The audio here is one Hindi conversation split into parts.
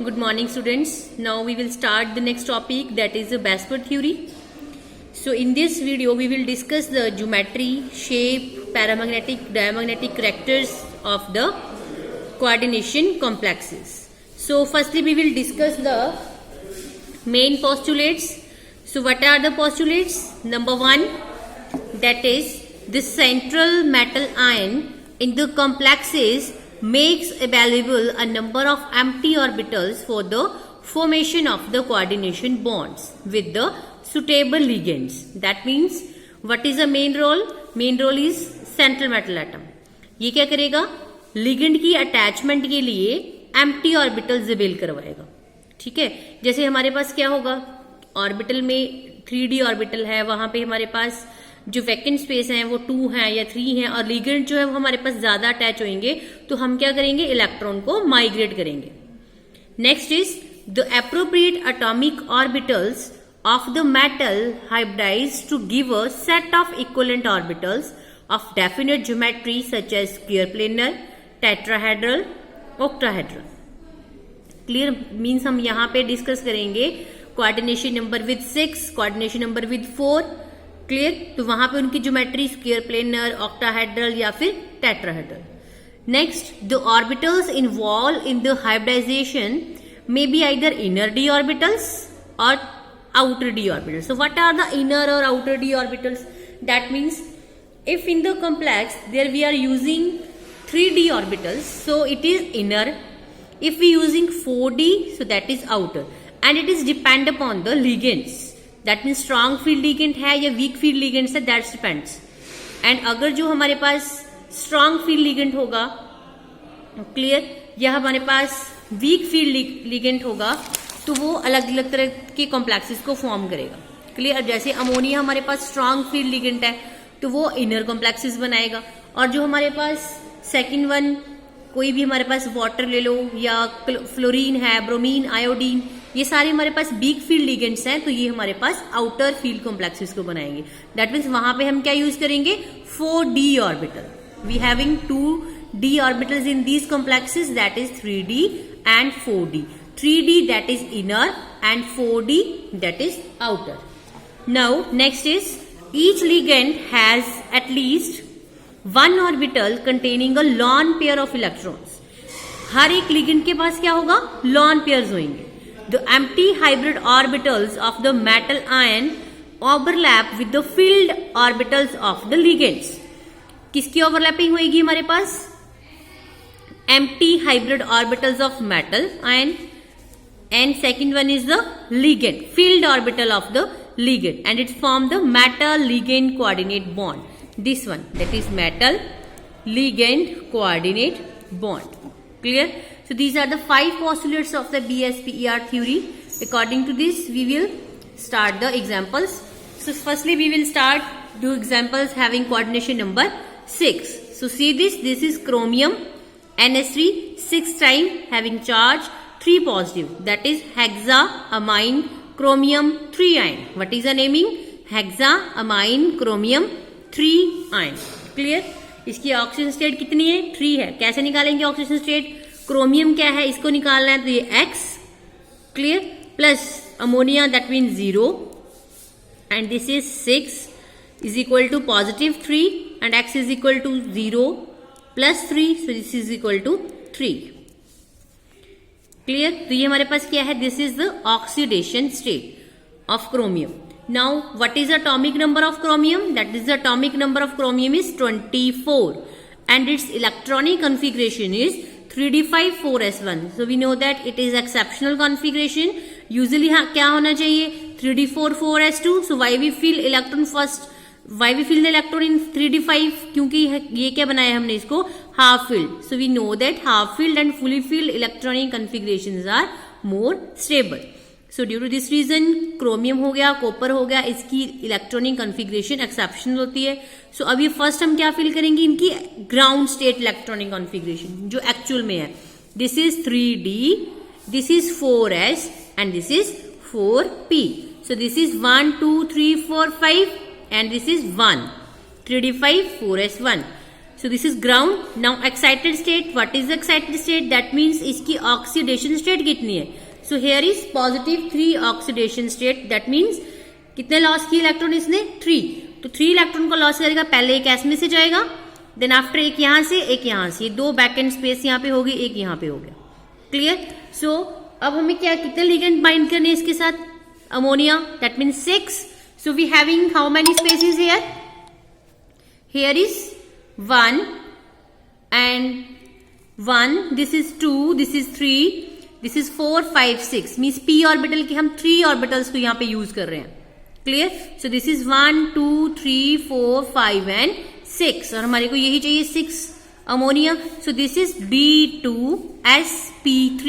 Good morning, students. Now we will start the next topic, that is the Basford theory. So in this video we will discuss the geometry, shape, paramagnetic, diamagnetic characters of the coordination complexes. So firstly we will discuss the main postulates. So what are the postulates? Number one, that is the central metal ion in the complexes makes available a number of empty orbitals for the formation of the coordination bonds with the suitable ligands. That means what is the main role? Main role is central metal atom. ये क्या करेगा? लिगेंड की अटैचमेंट के लिए एम्प्टी ऑर्बिटल्स अवेल करवाएगा. ठीक है, जैसे हमारे पास क्या होगा, ऑर्बिटल में 3D ऑर्बिटल है, वहां पे हमारे पास जो वैकेंट स्पेस है वो 2 है या 3 है, और लिगेंड जो है वो हमारे पास ज्यादा अटैच होंगे, तो हम क्या करेंगे, इलेक्ट्रॉन को माइग्रेट करेंगे. Next is the appropriate atomic orbitals of the metal hybridized to give a set of equivalent orbitals of definite geometry such as square planar, tetrahedral, octahedral. Clear? Means हम यहाँ पे डिस्कस करेंगे coordination number with 6, coordination number with 4. Clear? तो वहां पे उनकी ज्योमेट्री स्क्वायर प्लेनर, ऑक्टाहेड्रल या फिर tetrahedral. Next, the orbitals involve in the hybridization may be either inner d orbitals or outer d orbitals. So what are the inner or outer d orbitals? That means if in the complex there we are using 3D orbitals, so it is inner. If we using 4D, so that is outer, and it is depend upon the ligands. That means strong field ligand है या weak field ligand है, that depends. And अगर जो हमारे पास strong field ligand होगा, clear, या हमारे पास weak field ligand होगा, तो वो अलग अलग तरह के कॉम्प्लेक्सेस को फॉर्म करेगा. क्लियर? जैसे अमोनिया हमारे पास स्ट्रॉन्ग फील्ड लिगेंड है, तो वो इनर कॉम्प्लेक्सेस बनाएगा. और जो हमारे पास सेकंड वन, कोई भी हमारे पास वाटर ले लो, या फ्लोरीन है, ब्रोमीन, आयोडीन, ये सारे हमारे पास वीक फील्ड लिगेंड्स हैं, तो ये हमारे पास आउटर फील्ड कॉम्प्लेक्सेस को बनाएंगे. दैट मीन्स वहां पे हम क्या यूज करेंगे, 4D orbital. We having 2D orbitals in these complexes, that is 3D and 4D. 3D that is inner and 4D that is outer. Now next is each ligand has at least one orbital containing a lone pair of electrons. हर एक ligand के पास क्या होगा, lone pairs होंगे. The empty hybrid orbitals of the metal ion overlap with the filled orbitals of the ligands. किसकी overlapping होगी हमारे पास? Empty hybrid orbitals of metal ion. And second one is the ligand, filled orbital of the ligand, and it form the metal ligand coordinate bond. This one, that is metal ligand coordinate bond. Clear? So these are the 5 postulates of the BSPER theory. According to this, we will start the examples. So firstly we will start the examples having coordination number 6. So see this is chromium NH3, 6 time having charge 3 positive, that is hexaamine chromium 3 ion. What is the naming? Hexaamine chromium 3 ion. Clear? इसकी ऑक्सीजन स्टेट कितनी है? 3 है. कैसे निकालेंगे ऑक्सीजन स्टेट? क्रोमियम क्या है, इसको निकालना है, तो ये X. Clear? Plus ammonia, that mean 0, and this is 6 is equal to positive 3, and X is equal to 0 plus 3, so this is equal to 3. Clear? तो ये हमारे पास क्या है, this is the oxidation state of chromium. Now what is atomic number of chromium? That is the atomic number of chromium is 24, and its electronic configuration is 3d54s1. So we know that it is exceptional configuration. Usually क्या होना चाहिए, 3d44s2. So why we fill electron first, why we fill the electron in 3d5, क्योंकि ये क्या बनाया हमने इसको, half filled. So we know that half filled and fully filled electronic configurations are more stable. So due to this reason chromium हो गया, कॉपर हो गया, इसकी इलेक्ट्रॉनिक कॉन्फ़िगरेशन एक्सेप्शनल होती है. सो अभी फर्स्ट हम क्या फिल करेंगे, इनकी ग्राउंड स्टेट इलेक्ट्रॉनिक कॉन्फ़िगरेशन जो एक्चुअल में है. This is 3D, this is 4s, and this is 4p. So this is 1 2 3 4 5, and this is 1, 3d5 4s1. So this is ground. Now excited state, what is excited state? That means इसकी ऑक्सीडेशन स्टेट कितनी है. So here is positive 3 oxidation state. That means कितने लॉस किए इलेक्ट्रॉन इसने? 3. तो 3 इलेक्ट्रॉन को लॉस करेगा. पहले एक एस में से जाएगा, देन आफ्टर एक यहां से, एक यहां से. 2 बैक एंड स्पेस यहां पे होगी, एक यहां पे हो गया. क्लियर. सो अब हमें क्या, कितने लिगेंड बाइंड करने इसके साथ? Ammonia. That means 6. So we having how many species here? Here is 1 and 1. This is 2. This is 3. This is 4, 5, 6. Means p orbital के हम 3 orbitals को यहाँ पे use कर रहे हैं. Clear? So this is 1, 2, 3, 4, 5 and 6. और हमारे को यही चाहिए 6 ammonia. So this is D2sp3.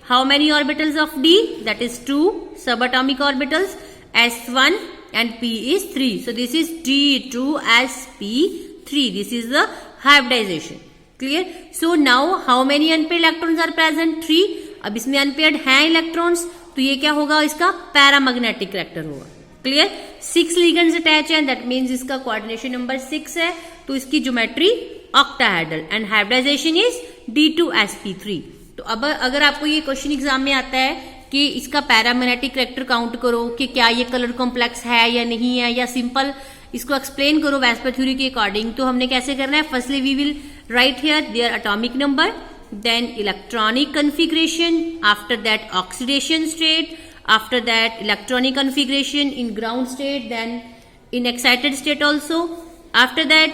How many orbitals of D? That is 2 subatomic orbitals. S1 and P is 3. So this is D2sp3. This is the hybridization. Clear? So now how many unpaired electrons are present? 3. अब इसमें unpaired हैं electrons, तो ये क्या होगा? इसका paramagnetic character होगा. Clear? 6 ligands attached हैं, that means इसका coordination number 6 है, तो इसकी geometry octahedral and hybridization is D2sp3. तो अब अगर आपको ये क्वेश्चन एग्जाम में आता है कि इसका पैरामैग्नेटिक करैक्टर काउंट करो कि क्या ये कलर कॉम्प्लेक्स है या नहीं है, या सिंपल इसको एक्सप्लेन करो वेस्पर थ्योरी के अकॉर्डिंग, तो हमने कैसे करना है? Firstly we will write here there atomic number, then electronic configuration, after that oxidation state, after that electronic configuration in ground state, then in excited state also. After that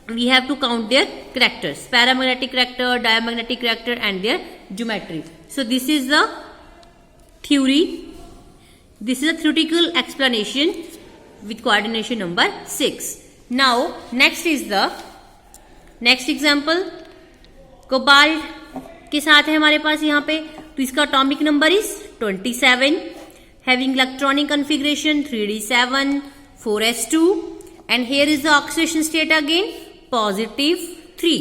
we have to count their characters, paramagnetic character, diamagnetic character and their geometry. So this is the theory. This is a theoretical explanation with coordination number 6. Now next is the next example. Cobalt के साथ है हमारे पास यहाँ पे, तो इसका atomic number is 27, having electronic configuration 3d7 4s2, and here is the oxidation state again positive 3.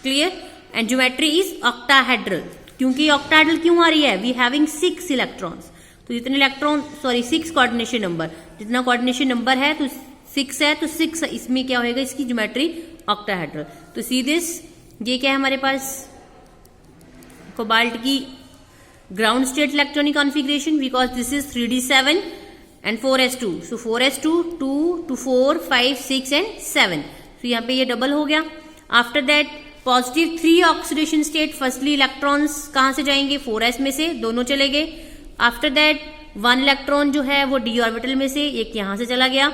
Clear? And geometry is octahedral. क्योंकि octahedral क्यों आ रही है? We having 6 electrons. तो जितने इलेक्ट्रॉन, सॉरी 6 कोऑर्डिनेशन नंबर, जितना कोऑर्डिनेशन नंबर है तो 6 है, तो 6 इसमें क्या होएगा? इसकी ज्योमेट्री ऑक्टाहेड्रल. तो सी दिस, ये क्या है हमारे पास? कोबाल्ट की ground state electronic configuration, because this is 3d7 and 4s2. So 4s2 2 to 4 5 6 and 7. तो यहाँ पे ये डबल हो गया. After that positive 3 oxidation state. Firstly electrons कहाँ से जाएंगे? 4s में से, दोनों चले गए. आफ्टर दैट 1 इलेक्ट्रॉन जो है वो d ऑर्बिटल में से, एक यहां से चला गया.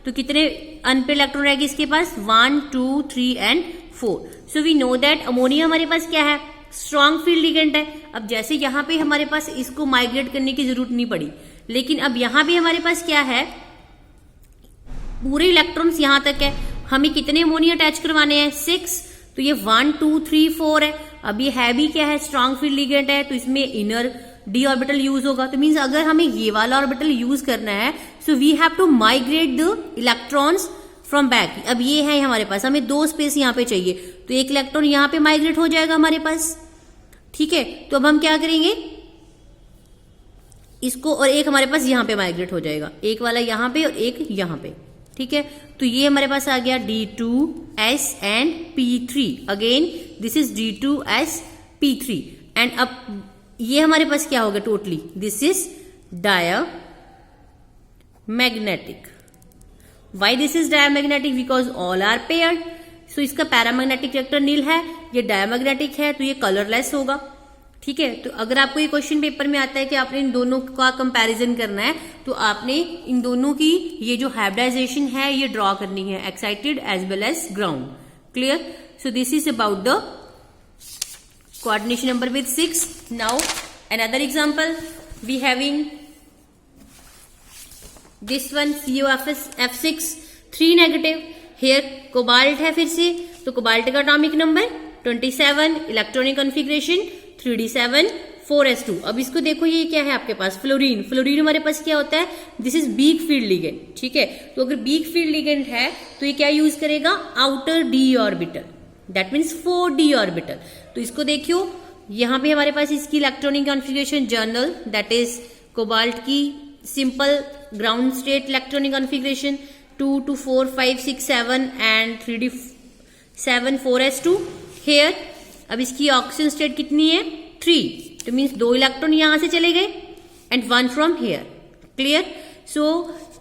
तो कितने अनपेड इलेक्ट्रॉन रहेंगे इसके पास? 1 2 3 and 4. So we know that ammonia हमारे पास क्या है? स्ट्रॉन्ग फील्ड लिगेंड है. अब जैसे यहाँ पे हमारे पास इसको माइग्रेट करने की जरूरत नहीं पड़ी, लेकिन अब यहाँ पे हमारे पास क्या है? पूरे इलेक्ट्रॉन्स यहां तक है. हमें कितने अमोनिया अटैच करवाने हैं? 6. तो ये 1 2 3 4 है. अब ये है भी क्या है? स्ट्रॉन्ग फील्ड लिगेंड है, तो इसमें इनर डी ऑर्बिटल यूज होगा. तो मीन्स अगर हमें ये वाला ऑर्बिटल यूज करना है, so we have to migrate the electrons from back. अब ये है हमारे पास, हमें 2 स्पेस यहाँ पे चाहिए, तो एक इलेक्ट्रॉन यहाँ पे माइग्रेट हो जाएगा हमारे पास. ठीक है, तो अब हम क्या करेंगे? इसको, और एक हमारे पास यहाँ पे माइग्रेट हो जाएगा, एक वाला यहाँ पे और एक यहाँ पे. ठीक है, तो ये हमारे पास आ गया D2s and P3. Again this is D2sp3. And अब ये हमारे पास क्या होगा totally? This is diamagnetic. Why this is diamagnetic? Because all are paired. So इसका पैरामैग्नेटिक कैरेक्टर नील है, ये डायमैग्नेटिक है, तो ये कलरलेस होगा. ठीक है, तो अगर आपको ये क्वेश्चन पेपर में आता है कि आपने इन दोनों का कंपैरिजन करना है, तो आपने इन दोनों की ये जो हाइब्रिडाइजेशन है ये ड्रॉ करनी है, excited as well as ground. Clear? So this is about the coordination number with 6. Now another example, we having this one COF6 3 negative. Here cobalt है फिर से, तो कोबाल्ट का atomic number 27, electronic configuration 3d7 4s2. अब इसको देखो, ये क्या है आपके पास? फ्लोरीन. फ्लोरीन हमारे पास क्या होता है? This is weak field ligand. ठीक है, तो अगर वीक फील्ड लिगेंड है तो ये क्या यूज करेगा? Outer D orbital, that means 4d orbital. तो इसको देखियो, यहाँ पे हमारे पास इसकी electronic configuration general, that is cobalt की simple ground state electronic configuration 2 to 4 5 6 7 and 3d 7 4s2 here. अब इसकी ऑक्सीजन स्टेट कितनी है 3, तो मीन्स 2 इलेक्ट्रॉन यहां से चले गए and 1 from here. Clear. So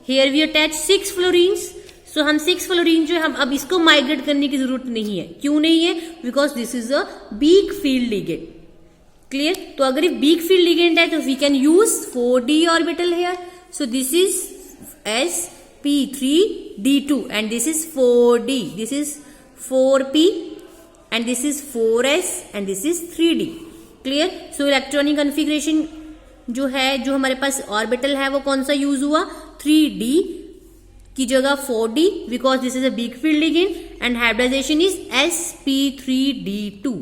here we attach 6 fluorines. सो हम 6 फ्लोरीन जो है हम अब इसको माइग्रेट करने की जरूरत नहीं है। क्यों नहीं है? Because this is a weak field ligand. Clear. तो अगर ये वीक फील्ड लिगेंड है तो we can use 4d orbital here. So this is sp3d2 and this is 4d, this is 4p and this is 4s and this is 3d. Clear. So electronic configuration जो है, जो हमारे पास ऑर्बिटल है वो कौन सा यूज हुआ 3d की जगह 4d because this is a weak field ligand and hybridization is sp3d2।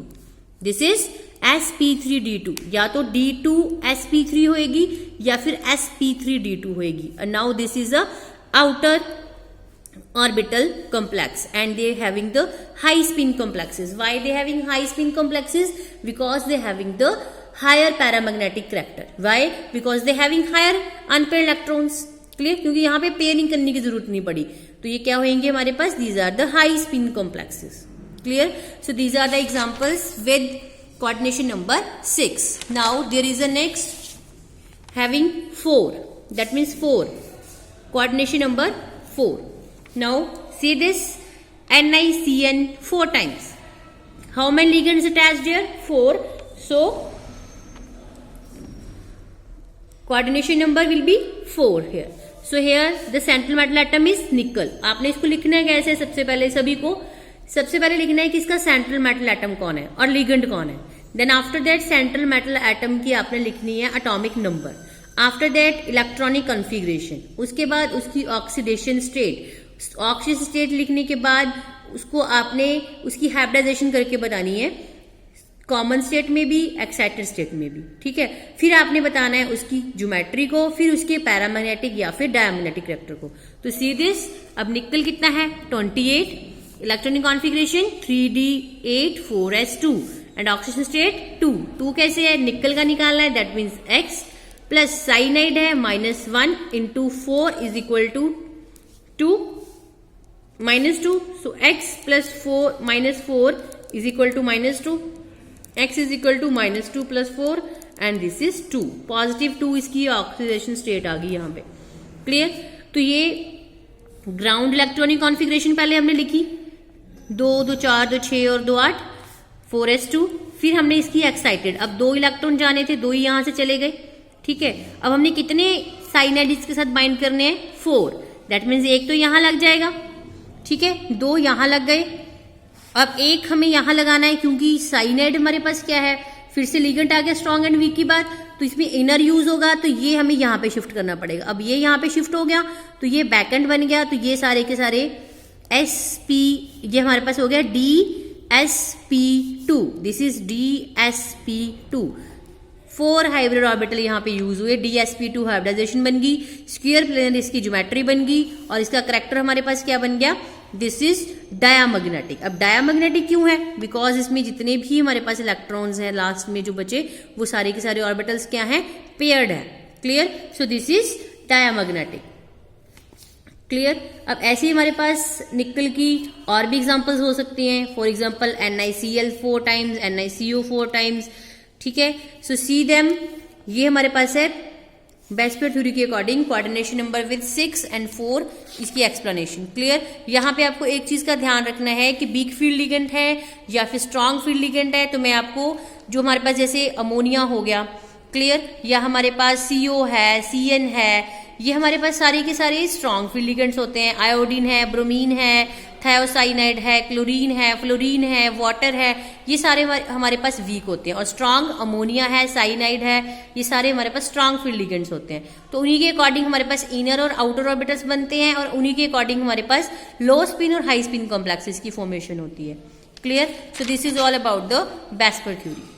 This is sp3d2, या तो d2sp3 होएगी या फिर sp3d2 होएगी। and now this is a outer orbital complex and they having the high spin complexes. Why they having high spin complexes? Because they having the higher paramagnetic character. Why? Because they having higher unpaired electrons. Clear. क्योंकि यहाँ पे पेयरिंग करने की जरूरत नहीं पड़ी, तो ये क्या होंगे हमारे पास, these are the high spin complexes. Clear. So these are the examples with coordination number 6. Now there is a next having 4, that means 4, coordination number 4. Now see this NiCN 4 times. How many ligands attached here? 4. So coordination number will be 4 here. So here the central metal atom is nickel. आपने इसको लिखना है कैसे? सबसे पहले लिखना है कि इसका सेंट्रल मेटल एटम कौन है और लिगेंड कौन है। Then after that central metal atom की आपने लिखनी है atomic number. After that electronic configuration, उसके बाद उसकी ऑक्सीडेशन स्टेट। ऑक्सीडेशन स्टेट लिखने के बाद उसको आपने उसकी हाइब्रिडाइजेशन करके बतानी है, कॉमन स्टेट में भी एक्साइटेड स्टेट में भी। ठीक है। फिर आपने बताना है उसकी ज्योमेट्री को, फिर उसके पैरामैग्नेटिक या फिर डायमैग्नेटिक कैरेक्टर को। तो सी दिस। अब निकल कितना है 28, electronic configuration 3d8 4s2 and oxygen state 2 कैसे है, निकल का निकालना है, that means x plus cyanide है -1 into 4 is equal to 2 -2। So x plus 4 -4 is equal to -2, x is equal to -2 plus 4 and this is 2, positive 2 इसकी ऑक्सीडेशन स्टेट आ गई यहाँ पे। क्लियर। तो ये ग्राउंड इलेक्ट्रॉनिक कॉन्फ़िगरेशन पहले हमने लिखी 2 2 4 2 6 और 2 8 4s2। फिर हमने इसकी एक्साइटेड, अब 2 इलेक्ट्रॉन जाने थे, 2 ही यहां से चले गए। ठीक है। अब हमने कितने साइनाइड इसके साथ बाइंड करने हैं 4, दैट मीन्स एक तो यहां लग जाएगा। ठीक है। 2 यहां लग गए, अब एक हमें यहां लगाना है क्योंकि साइनाइड हमारे पास क्या है, फिर से लिगेंड आ गया स्ट्रॉन्ग एंड वीक की बात, तो इसमें इनर यूज होगा, तो ये हमें यहाँ पे शिफ्ट करना पड़ेगा। अब ये यहाँ पे शिफ्ट हो गया तो ये बैकेंड बन गया, तो ये सारे के सारे sp, ये हमारे पास हो गया dsp2, this is dsp2। 4 hybrid orbital यहाँ पे यूज हुए, dsp2 हाइब्रिडाइजेशन बन गई, स्क्वायर प्लेनर इसकी ज्योमेट्री बन गई और इसका करैक्टर हमारे पास क्या बन गया, दिस इज डायामैग्नेटिक। अब डायामैग्नेटिक क्यों है, बिकॉज इसमें जितने भी हमारे पास इलेक्ट्रॉन्स हैं लास्ट में जो बचे वो सारे के सारे ऑर्बिटल्स क्या हैं, पेयर्ड है। Clear. So this is diamagnetic. Clear. अब ऐसे ही हमारे पास निकल की और भी एग्जांपल्स हो सकती हैं, for example NiCl 4 times, NiCO 4 times. ठीक है। सो सी देम, ये हमारे पास है बेस्पर थ्योरी के according coordination number with 6 and 4 इसकी एक्सप्लेनेशन। क्लियर। यहाँ पे आपको एक चीज का ध्यान रखना है कि वीक फील्ड लिगेंड है या फिर स्ट्रॉन्ग फील्ड लिगेंड है, तो मैं आपको जो हमारे पास जैसे अमोनिया हो गया, क्लियर, या हमारे पास CO है, CN है, ये हमारे पास सारे के सारे स्ट्रॉन्ग फील्ड लिगेंड्स होते हैं। आयोडीन है, ब्रोमीन है, थायोसाइनाइड है, क्लोरीन है, फ्लोरीन है, वाटर है, ये सारे हमारे पास वीक होते हैं। और स्ट्रॉन्ग अमोनिया है, साइनाइड है, ये सारे हमारे पास स्ट्रॉन्ग फील्ड लिगेंड्स होते हैं। तो उन्हीं के अकॉर्डिंग हमारे पास इनर और आउटर ऑर्बिटल्स बनते हैं और उन्हीं के अकॉर्डिंग हमारे पास लो स्पिन और हाई स्पिन कॉम्प्लेक्सेस की फॉर्मेशन होती है। Clear. So this is all about the VSEPR theory.